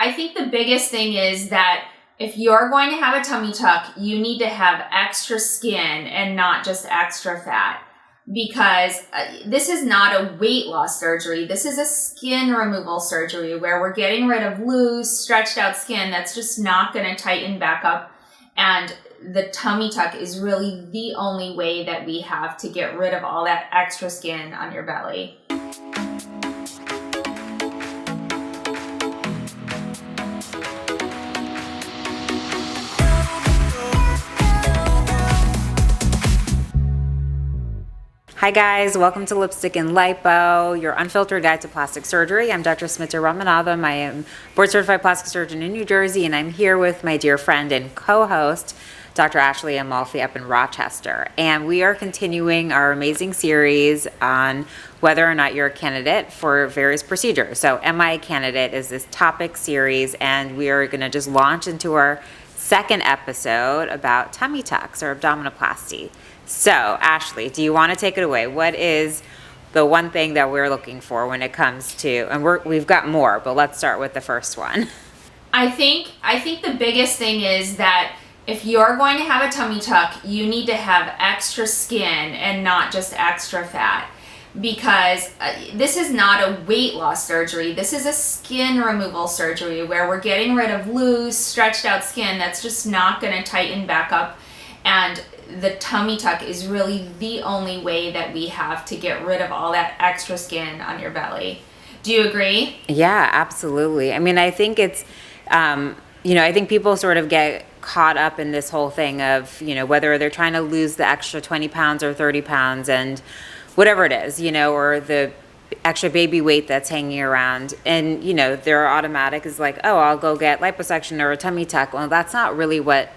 I think the biggest thing is that if you're going to have a tummy tuck, you need to have extra skin and not just extra fat, because this is not a weight loss surgery. This is a skin removal surgery where we're getting rid of loose, stretched out skin that's just not going to tighten back up. And the tummy tuck is really the only way that we have to get rid of all that extra skin on your belly. Hi guys, welcome to Lipstick and Lipo, your unfiltered guide to plastic surgery. I'm Dr. Smita. I am board certified plastic surgeon in New Jersey, and I'm here with my dear friend and co-host, Dr. Ashley Amalfi up in Rochester. And we are continuing our amazing series on whether or not you're a candidate for various procedures. So Am I a Candidate is this topic series, and we are gonna just launch into our second episode about tummy tucks or abdominoplasty. So, Ashley, do you want to take it away? What is the one thing that we're looking for when it comes to, and we've got more, but let's start with the first one. I think the biggest thing is that if you're going to have a tummy tuck, you need to have extra skin and not just extra fat, because this is not a weight loss surgery. This is a skin removal surgery where we're getting rid of loose, stretched out skin that's just not going to tighten back up. And the tummy tuck is really the only way that we have to get rid of all that extra skin on your belly. Do you agree? Yeah, absolutely. I mean, I think it's, I think people sort of get caught up in this whole thing of, whether they're trying to lose the extra 20 pounds or 30 pounds and whatever it is, or the extra baby weight that's hanging around. And, their automatic is like, oh, I'll go get liposuction or a tummy tuck. Well, that's not really what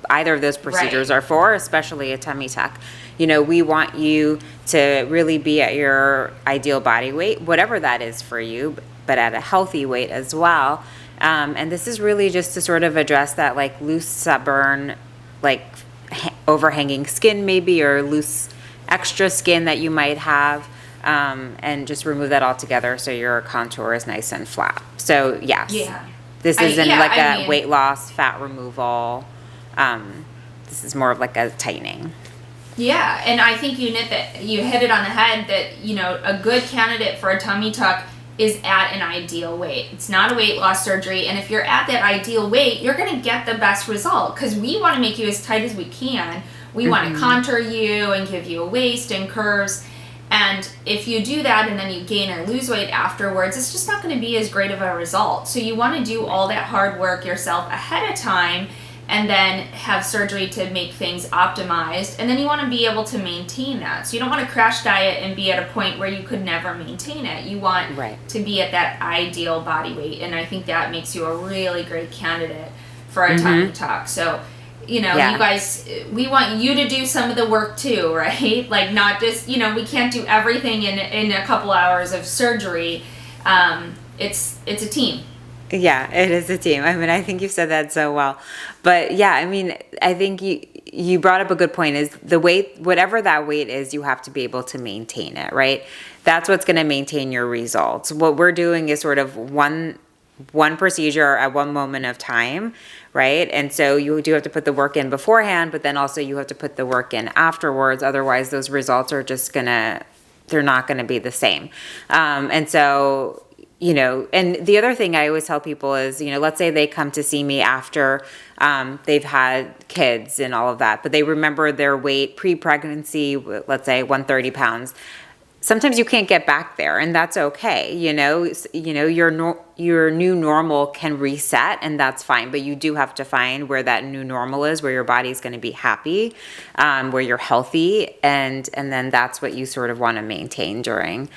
either of those procedures are for, especially a tummy tuck. We want you to really be at your ideal body weight, whatever that is for you, but at a healthy weight as well. And this is really just to sort of address that like loose, stubborn, like overhanging skin maybe, or loose extra skin that you might have, and just remove that altogether so your contour is nice and flat. So yes, this isn't a weight loss, fat removal. This is more of like a tightening. Yeah, and I think you hit it on the head that, a good candidate for a tummy tuck is at an ideal weight. It's not a weight loss surgery, and if you're at that ideal weight, you're going to get the best result, because we want to make you as tight as we can. We want to contour you and give you a waist and curves. And if you do that and then you gain or lose weight afterwards, it's just not going to be as great of a result. So you want to do all that hard work yourself ahead of time, and then have surgery to make things optimized, and then you want to be able to maintain that. So you don't want to crash diet and be at a point where you could never maintain it. You want to be at that ideal body weight, and I think that makes you a really great candidate for a tummy tuck. So, you guys, we want you to do some of the work too, right? Like, not just, we can't do everything in a couple hours of surgery. It's a team. Yeah, it is a team. I mean, I think you've said that so well. But yeah, I mean, I think you brought up a good point, is the weight, whatever that weight is, you have to be able to maintain it, right? That's what's going to maintain your results. What we're doing is sort of one procedure at one moment of time, right? And so you do have to put the work in beforehand, but then also you have to put the work in afterwards. Otherwise, those results are just they're not going to be the same. And so, and the other thing I always tell people is, let's say they come to see me after they've had kids and all of that, but they remember their weight pre-pregnancy, let's say 130 pounds. Sometimes you can't get back there, and that's okay. Your new normal can reset, and that's fine. But you do have to find where that new normal is, where your body's going to be happy, where you're healthy, and then that's what you sort of want to maintain during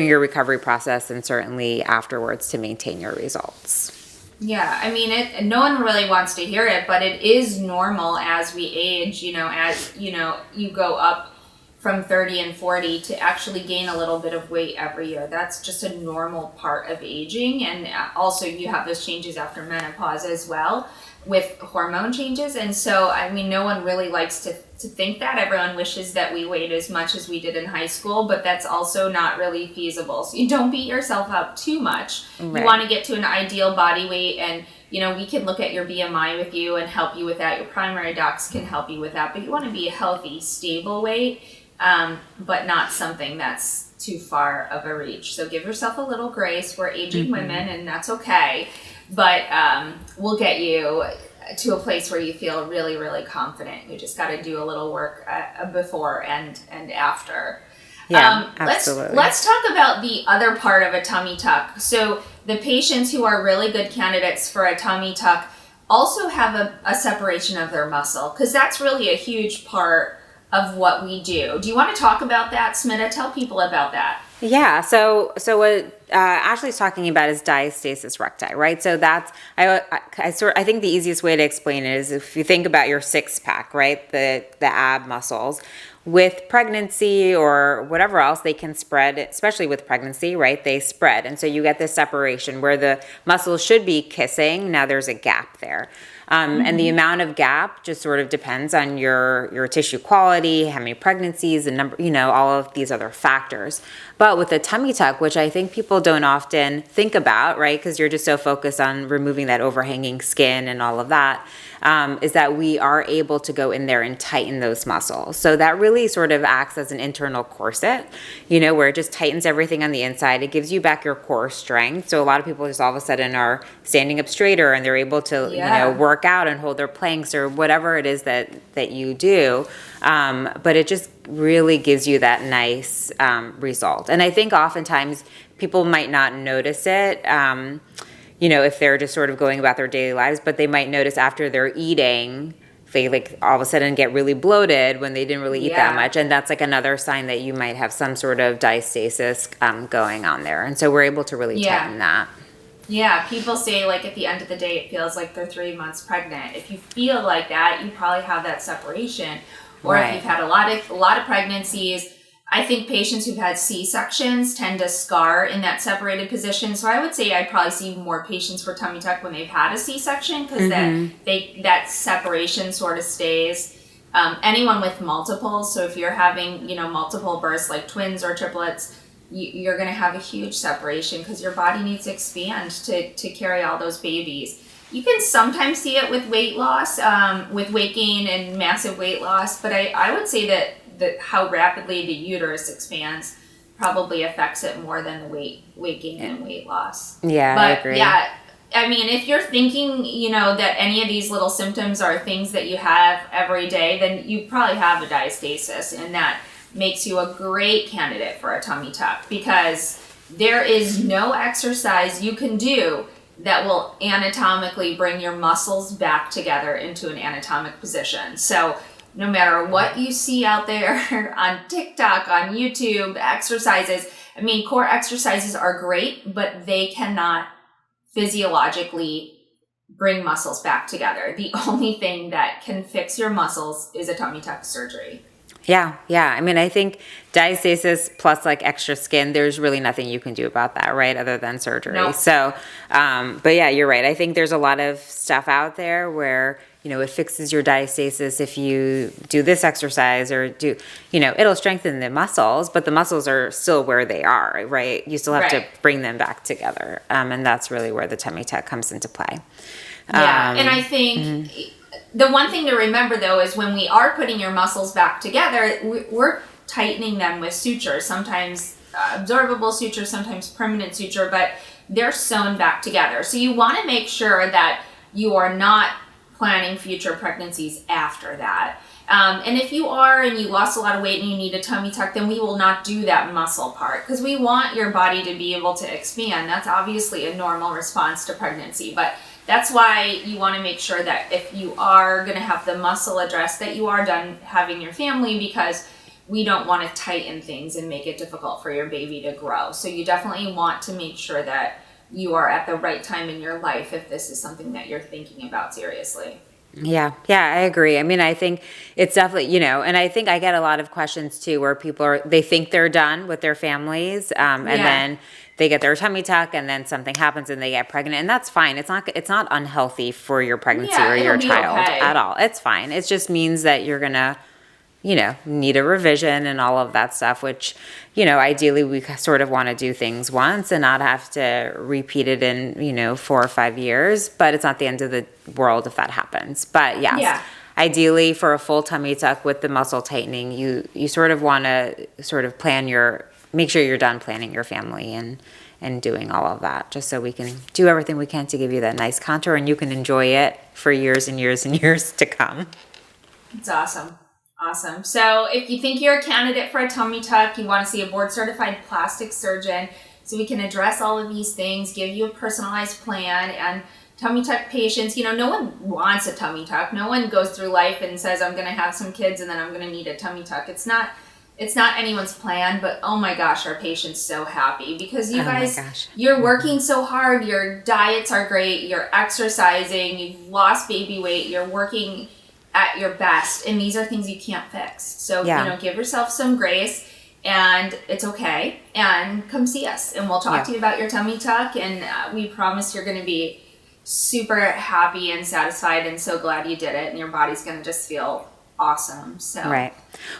your recovery process, and certainly afterwards to maintain your results. Yeah, I mean, no one really wants to hear it, but it is normal as we age, as, you go up from 30 and 40 to actually gain a little bit of weight every year. That's just a normal part of aging. And also you have those changes after menopause as well with hormone changes. And so, I mean, no one really likes to think that. Everyone wishes that we weighed as much as we did in high school, but that's also not really feasible. So you don't beat yourself up too much. Right. You want to get to an ideal body weight, and you know, we can look at your BMI with you and help you with that. Your primary docs can help you with that, but you want to be a healthy, stable weight, but not something that's too far of a reach. So give yourself a little grace. We're aging women, and that's okay. But we'll get you to a place where you feel really, really confident. You just got to do a little work before and after. Yeah, absolutely. Let's talk about the other part of a tummy tuck. So the patients who are really good candidates for a tummy tuck also have a separation of their muscle, because that's really a huge part of what we do. Do you want to talk about that, Smita? Tell people about that. Yeah, so what Ashley's talking about is diastasis recti, right? So that's I think the easiest way to explain it is if you think about your six pack, right? The ab muscles. With pregnancy or whatever else, they can spread, especially with pregnancy, right? They spread. And so you get this separation where the muscles should be kissing. Now there's a gap there. And the amount of gap just sort of depends on your tissue quality, how many pregnancies, the number, you know, all of these other factors. But with a tummy tuck, which I think people don't often think about, right? Because you're just so focused on removing that overhanging skin and all of that, is that we are able to go in there and tighten those muscles. So that really sort of acts as an internal corset, you know, where it just tightens everything on the inside. It gives you back your core strength. So a lot of people just all of a sudden are standing up straighter and they're able to, you know, work out and hold their planks or whatever it is that you do. But it just really gives you that nice result. And I think oftentimes people might not notice it, you know, if they're just sort of going about their daily lives, but they might notice after they're eating, they like all of a sudden get really bloated when they didn't really eat that much. And that's like another sign that you might have some sort of diastasis going on there. And so we're able to really tighten that. Yeah, people say like at the end of the day, it feels like they're 3 months pregnant. If you feel like that, you probably have that separation. Or if you've had a lot of pregnancies. I think patients who've had C-sections tend to scar in that separated position. So I would say I'd probably see more patients for tummy tuck when they've had a C-section, because that separation sort of stays. Anyone with multiples, so if you're having, you know, multiple births like twins or triplets, you're going to have a huge separation because your body needs to expand to carry all those babies. You can sometimes see it with weight loss, with weight gain and massive weight loss, but I would say that how rapidly the uterus expands probably affects it more than the weight gain and weight loss. Yeah, but I agree. Yeah, I mean, if you're thinking, you know, that any of these little symptoms are things that you have every day, then you probably have a diastasis, and that makes you a great candidate for a tummy tuck, because there is no exercise you can do that will anatomically bring your muscles back together into an anatomic position. So no matter what you see out there on TikTok, on YouTube, exercises, I mean, core exercises are great, but they cannot physiologically bring muscles back together. The only thing that can fix your muscles is a tummy tuck surgery. Yeah. I mean, I think diastasis plus like extra skin, there's really nothing you can do about that, right? Other than surgery. Nope. So, but yeah, you're right. I think there's a lot of stuff out there where, you know, it fixes your diastasis if you do this exercise or do, you know, it'll strengthen the muscles, but the muscles are still where they are, right? You still have to bring them back together. And that's really where the tummy tuck comes into play. Yeah. And I think the one thing to remember, though, is when we are putting your muscles back together, we're tightening them with suture, sometimes absorbable suture, sometimes permanent suture, but they're sewn back together. So you want to make sure that you are not planning future pregnancies after that. And if you are and you lost a lot of weight and you need a tummy tuck, then we will not do that muscle part, because we want your body to be able to expand. That's obviously a normal response to pregnancy, but that's why you want to make sure that if you are going to have the muscle addressed, that you are done having your family, because we don't want to tighten things and make it difficult for your baby to grow. So you definitely want to make sure that you are at the right time in your life if this is something that you're thinking about seriously. Yeah, I agree. I mean, I think it's definitely, and I think I get a lot of questions too where they think they're done with their families, and then they get their tummy tuck and then something happens and they get pregnant, and that's fine. It's not unhealthy for your pregnancy or your it'll be child okay. at all. It's fine. It just means that you're gonna, need a revision and all of that stuff, which, ideally we sort of want to do things once and not have to repeat it in, 4 or 5 years, but it's not the end of the world if that happens. But yes, ideally for a full tummy tuck with the muscle tightening, you sort of want to sort of make sure you're done planning your family and doing all of that, just so we can do everything we can to give you that nice contour and you can enjoy it for years and years and years to come. It's awesome. Awesome. So if you think you're a candidate for a tummy tuck, you want to see a board certified plastic surgeon so we can address all of these things, give you a personalized plan. And tummy tuck patients, no one wants a tummy tuck. No one goes through life and says, I'm going to have some kids and then I'm going to need a tummy tuck. It's not anyone's plan, but oh my gosh, our patients so happy because you guys, you're working so hard. Your diets are great. You're exercising. You've lost baby weight. You're working at your best, and these are things you can't fix. So, give yourself some grace, and it's okay, and come see us, and we'll talk to you about your tummy tuck, and we promise you're going to be super happy and satisfied and so glad you did it, and your body's going to just feel awesome. So right.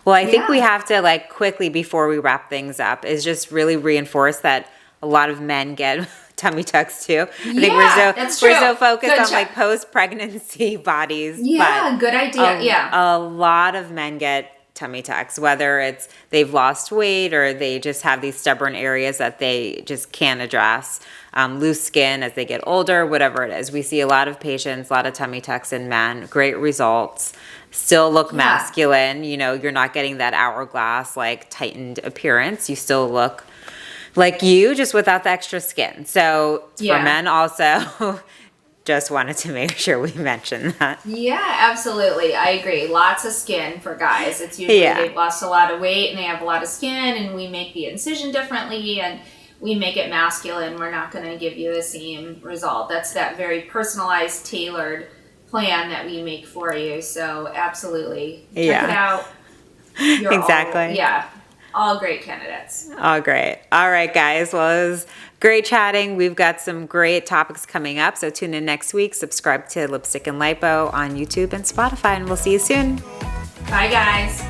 Well, I think we have to quickly before we wrap things up is just really reinforce that a lot of men get tummy tucks too. I think we're so focused on post-pregnancy bodies. Yeah, but good idea. A lot of men get tummy tucks, whether it's they've lost weight or they just have these stubborn areas that they just can't address, loose skin as they get older, whatever it is. We see a lot of patients, a lot of tummy tucks in men, great results, still look masculine. You're not getting that hourglass, tightened appearance. You still look like you, just without the extra skin. So for men also, just wanted to make sure we mention that. Yeah, absolutely. I agree. Lots of skin for guys. It's usually they've lost a lot of weight and they have a lot of skin, and we make the incision differently and we make it masculine. We're not going to give you the same result. That's that very personalized, tailored plan that we make for you. So absolutely. Check it out. You're all great candidates. All great. All right, guys. Well, it was great chatting. We've got some great topics coming up. So tune in next week. Subscribe to Lipstick and Lipo on YouTube and Spotify, and we'll see you soon. Bye, guys.